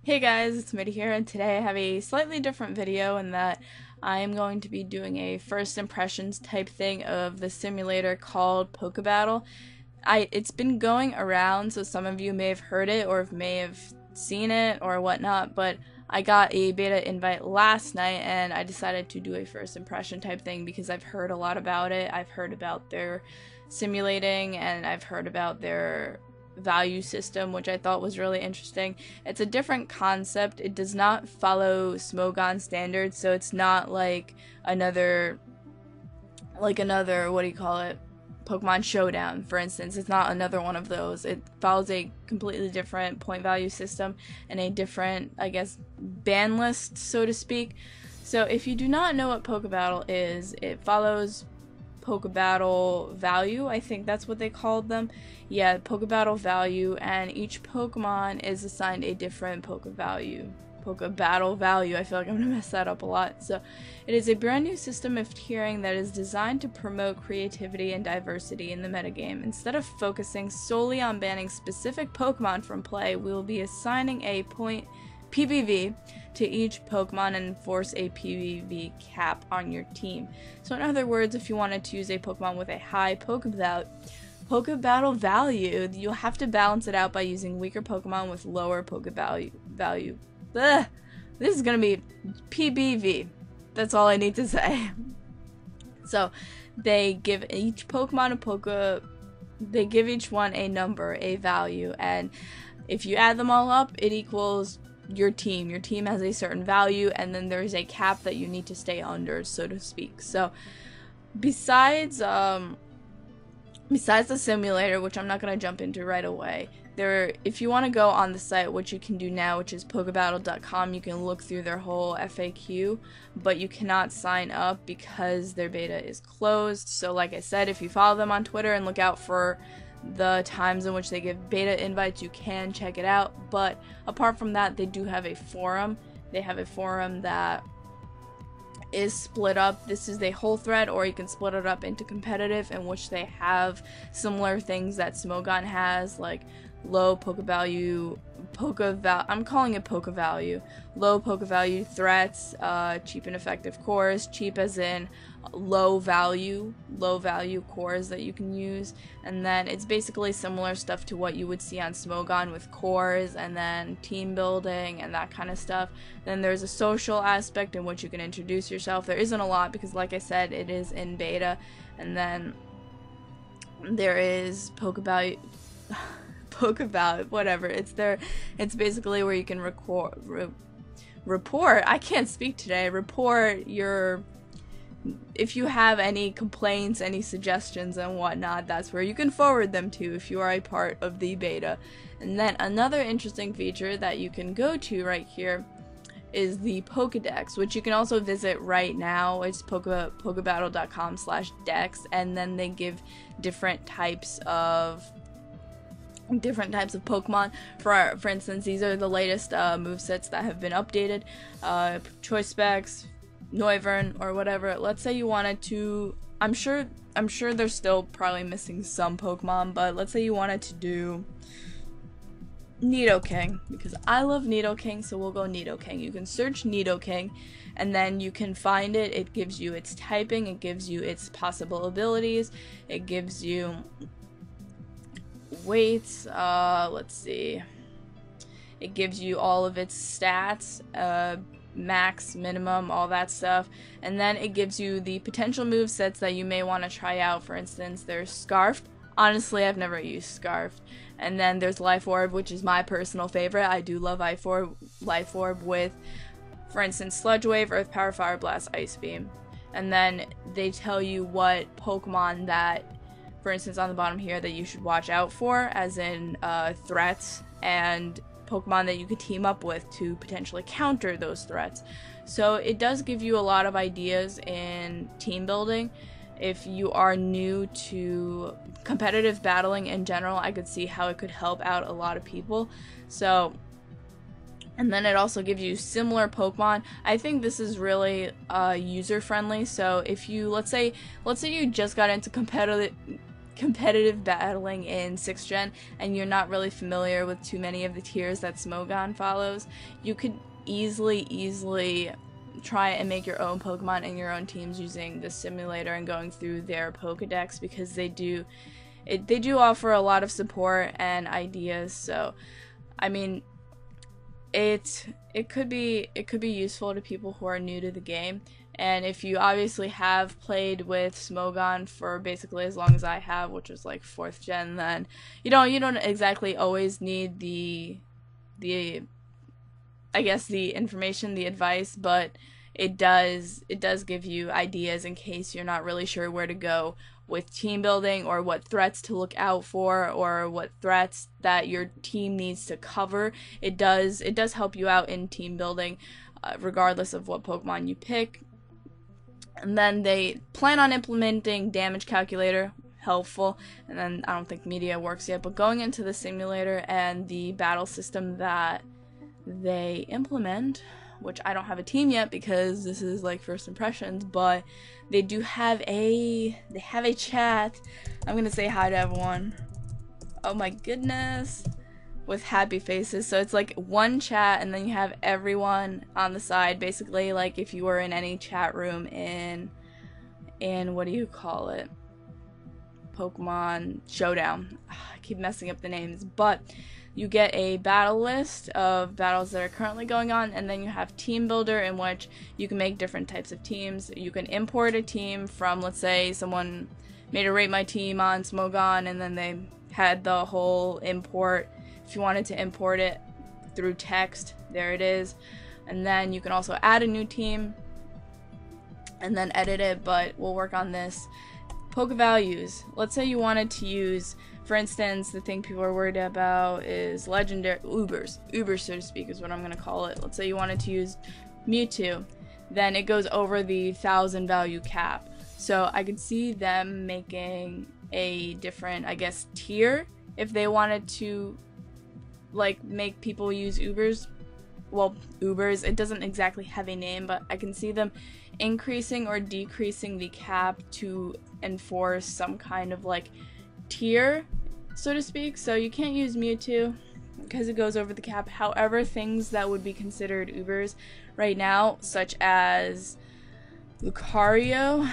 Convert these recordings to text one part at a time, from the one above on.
Hey guys, it's Mitty here, and today I have a slightly different video in that I am going to be doing a first impressions type thing of the simulator called Poke Battle. It's been going around, so some of you may have heard it or may have seen it or whatnot, but I got a beta invite last night and I decided to do a first impression type thing because I've heard a lot about it. I've heard about their simulating and I've heard about their value system, which I thought was really interesting. It's a different concept. It does not follow Smogon standards, so it's not like another what do you call it, Pokemon Showdown, for instance. It's not another one of those. It follows a completely different point value system and a different, I guess, ban list, so to speak. So if you do not know what Poke Battle is, it follows Poke Battle value, I think that's what they called them. Yeah, Poke Battle value, and each Pokemon is assigned a different Poke Battle value. I feel like I'm gonna mess that up a lot. So it is a brand new system of tiering that is designed to promote creativity and diversity in the metagame. Instead of focusing solely on banning specific Pokemon from play, we will be assigning a point PBV to each Pokemon and enforce a PBV cap on your team. So in other words, if you wanted to use a Pokemon with a high Poke Battle value, you'll have to balance it out by using weaker Pokemon with lower Poke value. Ugh. This is gonna be PBV. That's all I need to say. So they give each Pokemon they give each one a number, a value, and if you add them all up, it equals your team. Your team has a certain value, and then there's a cap that you need to stay under, so to speak. So besides the simulator, which I'm not going to jump into right away, if you want to go on the site, which you can do now, which is pokebattle.com, you can look through their whole FAQ, but you cannot sign up because their beta is closed. So like I said, if you follow them on Twitter and look out for the times in which they give beta invites, you can check it out. But apart from that, they do have a forum. They have a forum that is split up. This is the whole thread, or you can split it up into competitive, in which they have similar things that Smogon has, like low Poke value, I'm calling it Poke value, low Poke value threats, cheap and effective cores, cheap as in low value cores that you can use, and then it's basically similar stuff to what you would see on Smogon with cores, and then team building and that kind of stuff. Then there's a social aspect in which you can introduce yourself. There isn't a lot because, like I said, it is in beta. And then there is Poke value, whatever. It's basically where you can report. I can't speak today. Report if you have any complaints, any suggestions and whatnot, that's where you can forward them to if you are a part of the beta. And then another interesting feature that you can go to right here is the Pokedex, which you can also visit right now. It's pokebattle.com/dex, and then they give different types of Pokemon. For instance, these are the latest movesets that have been updated. Choice Specs, Noivern, or whatever. Let's say you wanted to, I'm sure they're still probably missing some Pokemon, but let's say you wanted to do Nidoking, because I love Nidoking, so we'll go Nidoking. You can search Nidoking, and then you can find it. It gives you its typing, it gives you its possible abilities, it gives you weights, let's see, it gives you all of its stats, max, minimum, all that stuff, and then it gives you the potential movesets that you may want to try out. For instance, there's Scarfed. Honestly, I've never used Scarfed. And then there's Life Orb, which is my personal favorite. I do love Life Orb with, for instance, Sludge Wave, Earth Power, Fire Blast, Ice Beam. And then they tell you what Pokemon that, for instance, on the bottom here, that you should watch out for, as in threats, and Pokemon that you could team up with to potentially counter those threats. So it does give you a lot of ideas in team building. If you are new to competitive battling in general, I could see how it could help out a lot of people. So, and then it also gives you similar Pokemon. I think this is really user friendly. So if you, let's say you just got into competitive battling in 6th gen and you're not really familiar with too many of the tiers that Smogon follows, you could easily try and make your own Pokemon and your own teams using the simulator and going through their Pokedex, because they do offer a lot of support and ideas. So I mean, it could be useful to people who are new to the game. And if you obviously have played with Smogon for basically as long as I have, which was like 4th gen, then you don't exactly always need the I guess the information, the advice, but it does give you ideas in case you're not really sure where to go with team building, or what threats to look out for, or what threats that your team needs to cover. It does help you out in team building, regardless of what Pokemon you pick. And then they plan on implementing damage calculator, helpful. And then I don't think media works yet, but going into the simulator and the battle system that they implement, which I don't have a team yet because this is like first impressions, but they do have a chat. I'm gonna say hi to everyone. Oh my goodness, with happy faces. So it's like one chat and then you have everyone on the side, basically like if you were in any chat room in what do you call it, Pokemon Showdown. I keep messing up the names, but you get a battle list of battles that are currently going on, and then you have Team Builder, in which you can make different types of teams. You can import a team from, let's say someone made a Rate My Team on Smogon, and then they had the whole import. If you wanted to import it through text, there it is. And then you can also add a new team and then edit it, but we'll work on this. Poke values. Let's say you wanted to use, for instance, the thing people are worried about is legendary Ubers, so to speak, is what I'm going to call it. Let's say you wanted to use Mewtwo, then it goes over the 1,000 value cap. So I could see them making a different, I guess, tier if they wanted to like make people use Ubers. Well, Ubers, it doesn't exactly have a name, but I can see them increasing or decreasing the cap to enforce some kind of like tier, so to speak. So you can't use Mewtwo because it goes over the cap. However, things that would be considered Ubers right now, such as Lucario,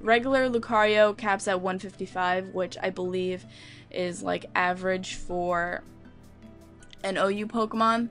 regular Lucario caps at 155, which I believe is like average for an OU Pokemon.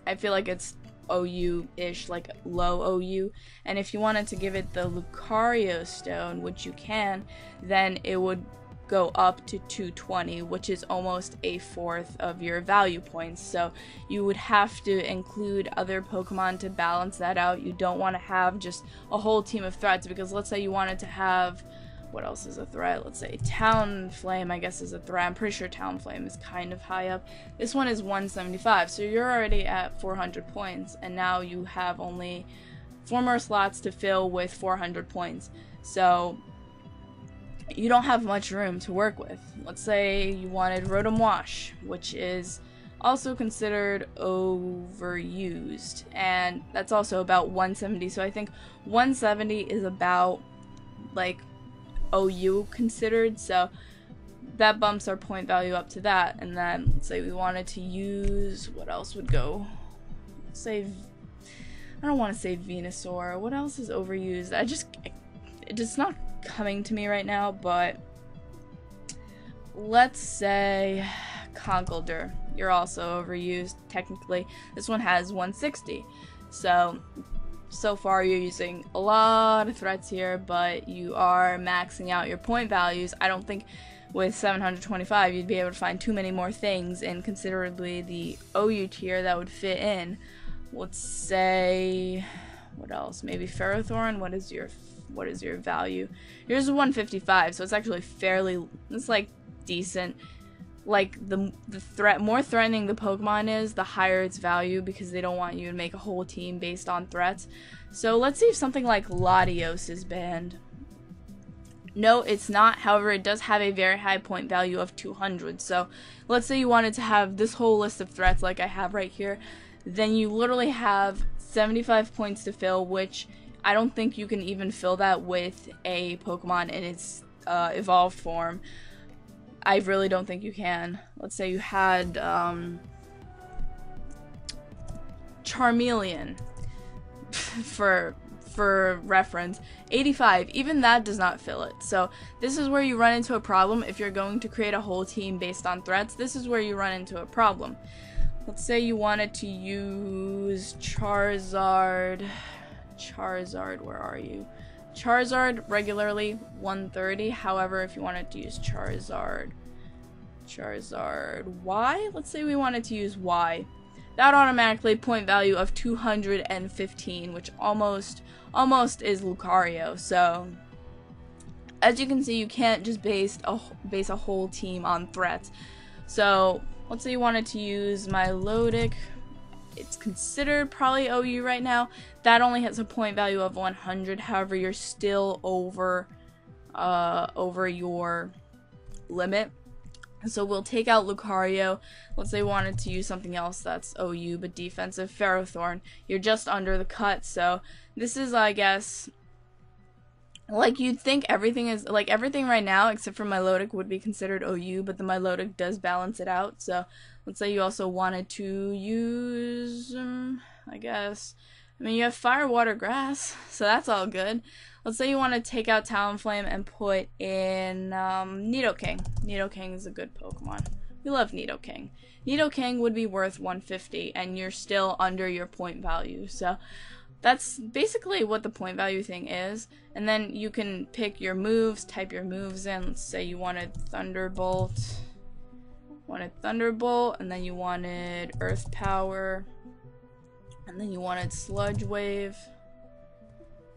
I feel like it's OU-ish, like low OU. And if you wanted to give it the Lucario Stone, which you can, then it would go up to 220, which is almost a fourth of your value points. So you would have to include other Pokemon to balance that out. You don't want to have just a whole team of threats, because let's say you wanted to have, what else is a threat? Let's say Talonflame, I guess, is a threat. I'm pretty sure Talonflame is kind of high up. This one is 175, so you're already at 400 points, and now you have only 4 more slots to fill with 400 points. So you don't have much room to work with. Let's say you wanted Rotom Wash, which is also considered overused, and that's also about 170. So I think 170 is about like OU considered, so that bumps our point value up to that. And then let's say we wanted to use, what else would go? Say, I don't want to say Venusaur. What else is overused? It's not coming to me right now, but let's say Conkeldurr. You're also overused technically. This one has 160. So far you're using a lot of threats here, but you are maxing out your point values. I don't think with 725 you'd be able to find too many more things in considerably the OU tier that would fit in. Let's say, what else? Maybe Ferrothorn. What is your value? Yours is 155, so it's actually fairly, it's like decent. Like the more threatening the Pokemon is, the higher its value, because they don't want you to make a whole team based on threats. So let's see if something like Latios is banned. No, it's not. However, it does have a very high point value of 200. So let's say you wanted to have this whole list of threats like I have right here, then you literally have 75 points to fill, which I don't think you can even fill that with a Pokemon in its evolved form, I really don't think you can. Let's say you had Charmeleon for reference, 85, even that does not fill it. So this is where you run into a problem. If you're going to create a whole team based on threats, this is where you run into a problem. Let's say you wanted to use Charizard, where are you? Charizard regularly 130. However, if you wanted to use Charizard Y, let's say we wanted to use Y, that automatically point value of 215, which almost is Lucario. So as you can see, you can't just base a whole team on threats. So let's say you wanted to use Milotic. It's considered probably OU right now. That only has a point value of 100. However, you're still over your limit. So we'll take out Lucario. Let's say we wanted to use something else that's OU but defensive. Ferrothorn. You're just under the cut. So this is, I guess, like you'd think everything is, like everything right now except for Milotic would be considered OU, but the Milotic does balance it out. So let's say you also wanted to use, I guess, I mean you have Fire, Water, Grass, so that's all good. Let's say you want to take out Talonflame and put in Nidoking. Nidoking is a good Pokemon. We love Nidoking. Nidoking would be worth 150 and you're still under your point value. So that's basically what the point value thing is. And then you can pick your moves, type your moves in. Let's say you wanted Thunderbolt, and then you wanted Earth Power, and then you wanted Sludge Wave,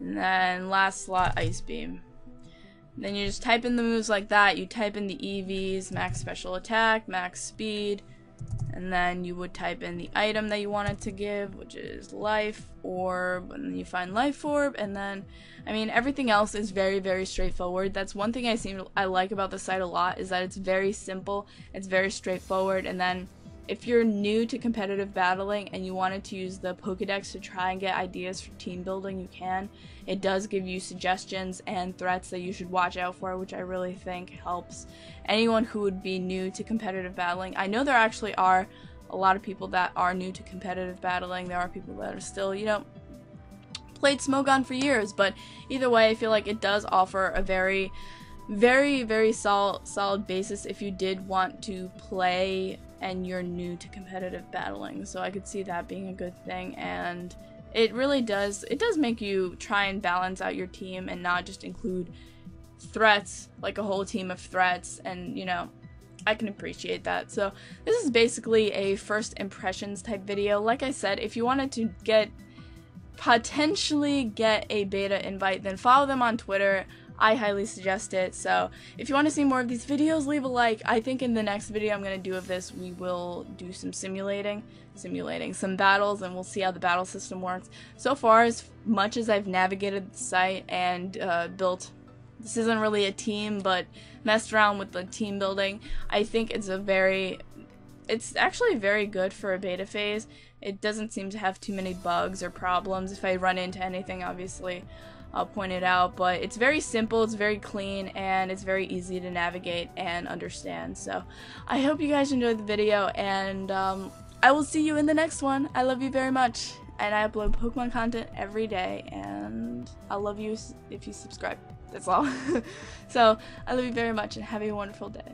and then last slot Ice Beam. And then you just type in the moves like that. You type in the EVs, max special attack, max speed, and then you would type in the item that you wanted to give, which is Life Orb, and then you find Life Orb, and then, I mean, everything else is very, very straightforward. That's one thing I like about the site a lot, is that it's very simple, it's very straightforward, and then if you're new to competitive battling and you wanted to use the Pokédex to try and get ideas for team building, you can. It does give you suggestions and threats that you should watch out for, which I really think helps anyone who would be new to competitive battling. I know there actually are a lot of people that are new to competitive battling. There are people that are still, you know, played Smogon for years, but either way, I feel like it does offer a very, very, very solid basis if you did want to play and you're new to competitive battling. So I could see that being a good thing, and it really does, it does make you try and balance out your team and not just include threats, like a whole team of threats, and you know, I can appreciate that. So this is basically a first impressions type video. Like I said, if you wanted to potentially get a beta invite, then follow them on Twitter. I highly suggest it. So if you want to see more of these videos, leave a like. I think in the next video I'm going to do of this, we will do some simulating some battles, and we'll see how the battle system works. So far, as much as I've navigated the site and built, this isn't really a team, but messed around with the team building, I think it's actually very good for a beta phase. It doesn't seem to have too many bugs or problems. If I run into anything, obviously I'll point it out, but it's very simple, it's very clean, and it's very easy to navigate and understand. So I hope you guys enjoyed the video, and I will see you in the next one. I love you very much, and I upload Pokemon content every day, and I'll love you if you subscribe. That's all. So I love you very much, and have a wonderful day.